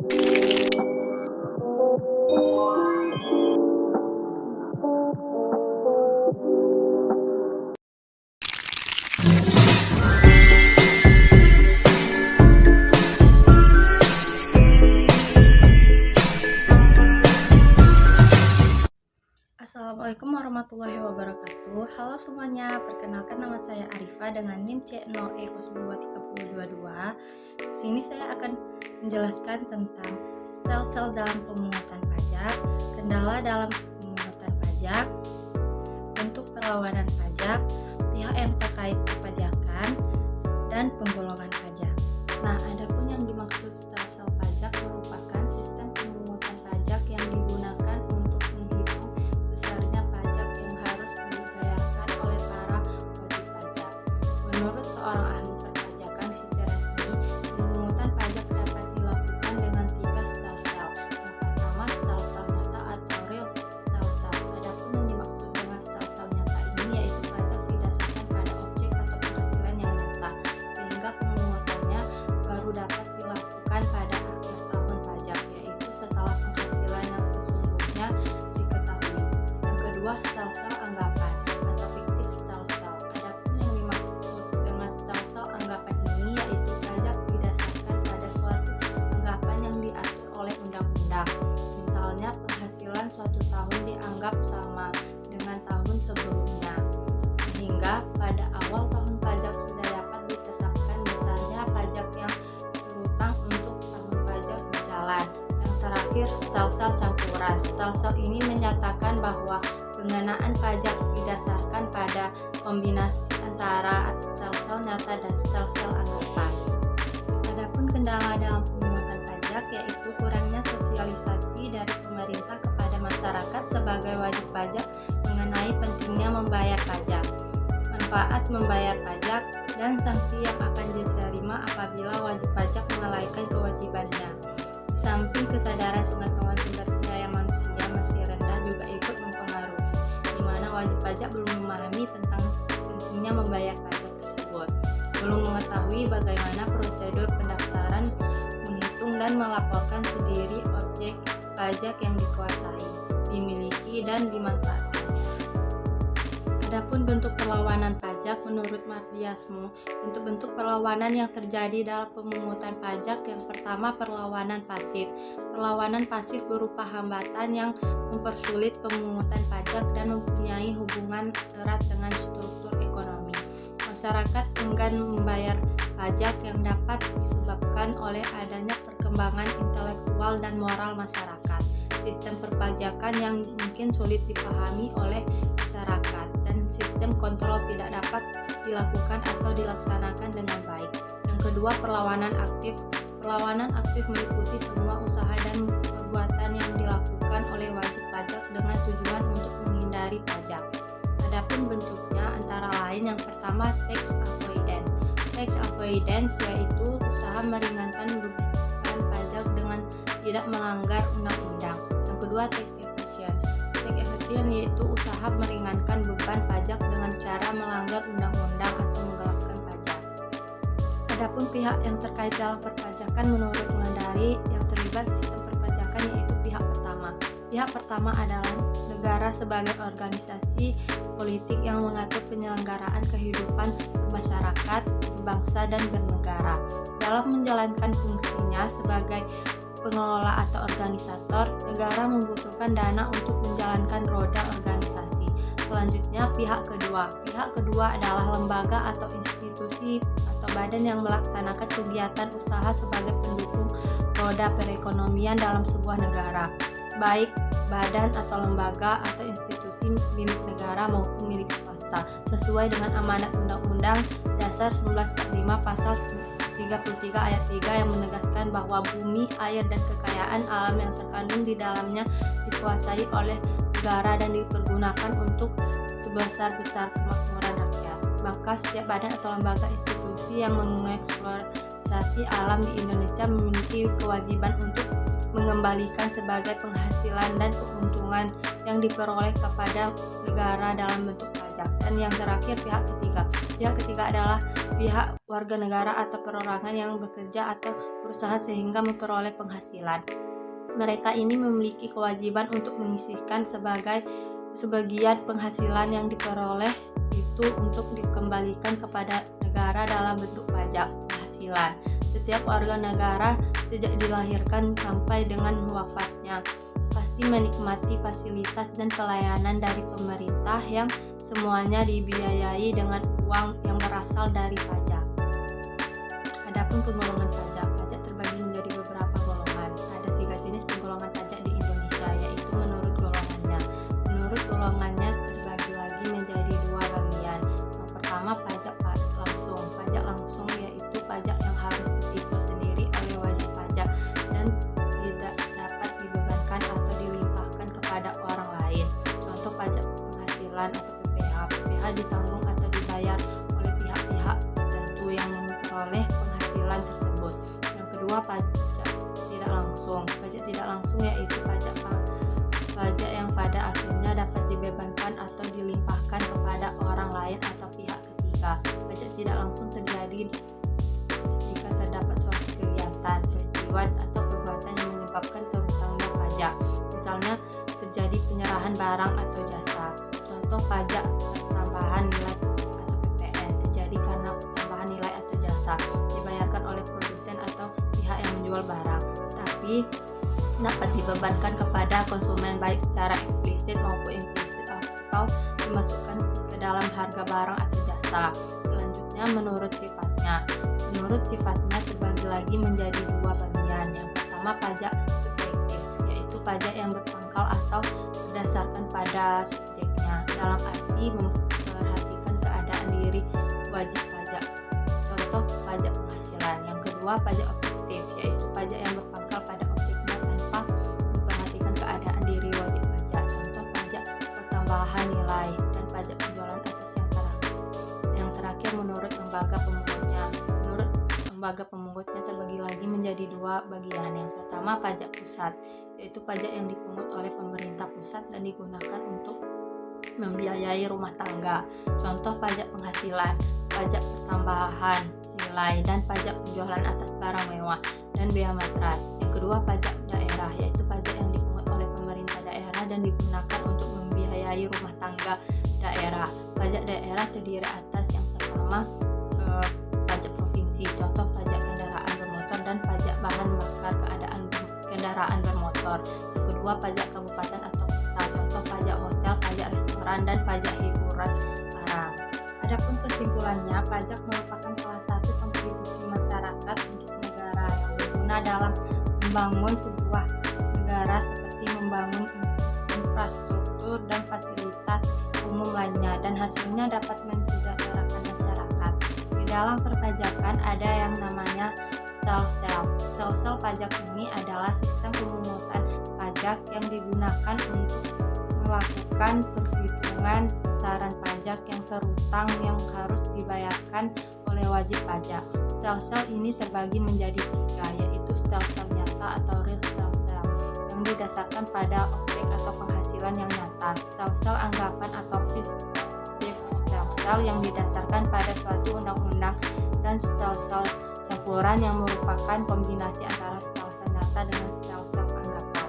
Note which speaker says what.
Speaker 1: Assalamualaikum warahmatullahi wabarakatuh. Halo semuanya, perkenalkan nama saya Arifa dengan NIM C0E023022. Di sini saya akan menjelaskan tentang sel-sel dalam pemungutan pajak, kendala dalam pemungutan pajak, bentuk perlawanan pajak, pihak yang terkait perpajakan, dan penggolongan pajak. Nah, adapun yang dimaksud sel-sel pajak merupakan sistem pemungutan pajak yang digunakan untuk menghitung besarnya pajak yang harus dibayarkan oleh para wajib pajak. Menurut seorang ahli perpajakan Siti Resmi, pemungutan pajak dapat dilakukan dengan 3 sel-sel. Yang pertama, sel-sel nyata atau real sel-sel. Adapun yang dimaksud dengan sel-sel nyata ini yaitu pajak didasarkan pada objek atau penghasilan yang nyata, sehingga pemungutannya baru dapat dilakukan pada akhir tahun pajak, yaitu setelah penghasilan yang sesungguhnya diketahui. Yang kedua, sel-sel anggapan atau fiktif sel-sel. Adapun yang dimaksud dengan sel-sel anggapan ini yaitu pajak didasarkan pada suatu anggapan yang diatur oleh undang-undang. Misalnya, penghasilan suatu tahun dianggap sama dengan tahun sebelumnya, sehingga pada awal tahun pajak sudah dapat ditetapkan besarnya pajak yang berutang untuk tahun pajak berjalan. Yang terakhir, sel-sel campuran. Sel-sel ini menyatakan bahwa pengenaan pajak didasarkan pada kombinasi antara sel-sel nyata dan sel-sel anggapan. Adapun kendala dalam pemungutan pajak yaitu kurangnya sosialisasi dari pemerintah kepada masyarakat sebagai wajib pajak mengenai pentingnya membayar pajak, manfaat membayar pajak, dan sanksi yang akan diterima apabila wajib pajak melalaikan kewajibannya. Di samping kesadaran pengetahuan sumber daya manusia masih rendah juga ikut mempengaruhi, di mana wajib pajak belum memahami tentang pentingnya membayar pajak tersebut, belum mengetahui bagaimana prosedur pendaftaran, menghitung dan melaporkan sendiri objek pajak yang dikuasai, dimiliki, dan dimanfaatkan. Adapun bentuk perlawanan pajak, menurut Mardiasmo, bentuk-bentuk perlawanan yang terjadi dalam pemungutan pajak yang pertama, perlawanan pasif. Perlawanan pasif berupa hambatan yang mempersulit pemungutan pajak dan mempunyai hubungan erat dengan struktur ekonomi. Masyarakat enggan membayar pajak yang dapat disebabkan oleh adanya perkembangan intelektual dan moral masyarakat, sistem perpajakan yang mungkin sulit dipahami oleh masyarakat, dan sistem kontrol tidak dapat dilakukan atau dilaksanakan dengan baik. Yang kedua, perlawanan aktif. Perlawanan aktif meliputi semua usaha dan perbuatan yang dilakukan oleh wajib pajak dengan tujuan untuk menghindari pajak. Adapun bentuknya antara lain yang pertama, tax avoidance. Tax avoidance yaitu usaha meringankan beban pajak dengan tidak melanggar undang-undang. Yang kedua, tax evasion. Tax evasion yaitu usaha meringankan beban pajak dengan cara melanggar undang-undang atau menggelapkan pajak. Adapun pihak yang terkait dalam perpajakan menurut Wulandari yang terlibat sistem perpajakan yaitu pihak pertama. Pihak pertama adalah negara sebagai organisasi politik yang mengatur penyelenggaraan kehidupan masyarakat, bangsa, dan bernegara. Dalam menjalankan fungsinya sebagai pengelola atau organisator, negara membutuhkan dana untuk menjalankan roda organisasi. Selanjutnya, pihak kedua. Pihak kedua adalah lembaga atau institusi atau badan yang melaksanakan kegiatan usaha sebagai pendukung roda perekonomian dalam sebuah negara, baik badan atau lembaga atau institusi milik negara maupun milik swasta, sesuai dengan amanat Undang-Undang Dasar 1945 Pasal 33 Ayat 3 yang menegaskan bahwa bumi, air, dan kekayaan alam yang terkandung di dalamnya dikuasai oleh negara dan dipergunakan untuk sebesar-besar kemakmuran rakyat. Maka setiap badan atau lembaga institusi yang mengeksploitasi alam di Indonesia memiliki kewajiban untuk mengembalikan sebagai penghasilan dan keuntungan yang diperoleh kepada negara dalam bentuk pajak. Dan yang terakhir, pihak ketiga. Pihak ketiga adalah pihak warga negara atau perorangan yang bekerja atau berusaha sehingga memperoleh penghasilan. Mereka ini memiliki kewajiban untuk menyisihkan sebagian penghasilan yang diperoleh itu untuk dikembalikan kepada negara dalam bentuk pajak penghasilan. Setiap warga negara sejak dilahirkan sampai dengan wafatnya pasti menikmati fasilitas dan pelayanan dari pemerintah yang semuanya dibiayai dengan uang yang berasal dari pajak. Adapun penggolongan pajak terbagi menjadi beberapa golongan. Ada 3 jenis penggolongan pajak di Indonesia, yaitu menurut golongannya. Menurut golongannya terbagi lagi menjadi 2 bagian. Yang pertama pajak langsung. Pajak langsung yaitu pajak yang harus ditipu sendiri oleh wajib pajak dan tidak dapat dibebankan atau dilimpahkan kepada orang lain. Contoh pajak penghasilan atau PPh. PPh ditanggung atau dibayar oleh pihak-pihak tertentu yang memperoleh penghasilan tersebut. Yang kedua pajak tidak langsung. Pajak tidak langsung yaitu pajak yang pada akhirnya dapat dibebankan atau dilimpahkan kepada orang lain atau pihak ketiga. Pajak tidak langsung terjadi jika terdapat suatu kegiatan, peristiwa atau perbuatan yang menyebabkan terhutangnya pajak. Misalnya terjadi penyerahan barang atau jasa. Contoh pajak tambahan nilai atau PPN terjadi karena tambahan nilai atau jasa dibayarkan oleh produsen atau pihak yang menjual barang, tapi dapat dibebankan kepada konsumen baik secara eksplisit maupun implisit atau dimasukkan ke dalam harga barang atau jasa. Selanjutnya menurut sifatnya. Menurut sifatnya terbagi lagi menjadi 2 bagian. Yang pertama pajak subjektif, yaitu pajak yang berpangkal atau berdasarkan pada subjeknya, dalam arti memperhatikan keadaan diri wajib pajak. Contoh pajak penghasilan. Yang kedua pajak objektif, yaitu pajak yang berpangkal pada objeknya tanpa memperhatikan keadaan diri wajib pajak. Contoh pajak pertambahan nilai dan pajak penjualan atas yang terakhir menurut lembaga pemungutnya. Menurut lembaga pemungutnya terbagi lagi menjadi 2 bagian. Yang pertama pajak pusat, yaitu pajak yang dipungut oleh pemerintah pusat dan digunakan untuk membiayai rumah tangga. Contoh pajak penghasilan, pajak pertambahan nilai, dan pajak penjualan atas barang mewah dan bea matras. Yang kedua pajak daerah, yaitu pajak yang dipungut oleh pemerintah daerah dan digunakan untuk membiayai rumah tangga daerah. Pajak daerah terdiri atas yang pertama pajak provinsi, contoh pajak kendaraan bermotor dan pajak bahan bakar kendaraan bermotor. Yang kedua pajak kabupaten atau kota, contoh pajak hotel, pajak restoran, dan pajak hiburan barang. Adapun kesimpulannya, pajak merupakan salah satu kontribusi masyarakat untuk negara yang berguna dalam membangun sebuah negara seperti membangun infrastruktur dan fasilitas umum lainnya, dan hasilnya dapat mensejahterakan masyarakat. Di dalam perpajakan ada yang namanya stelsel. Stelsel pajak ini adalah sistem pemungutan pajak yang digunakan untuk melakukan perhitungan besaran pajak yang terutang yang harus dibayarkan oleh wajib pajak. Stelsel ini terbagi menjadi 3, yaitu stelsel nyata atau real stelsel yang didasarkan pada objek atau penghasilan yang nyata, stelsel anggapan atau fiktif stelsel yang didasarkan pada suatu undang-undang, dan stelsel campuran yang merupakan kombinasi antara stelsel nyata dengan stelsel anggapan.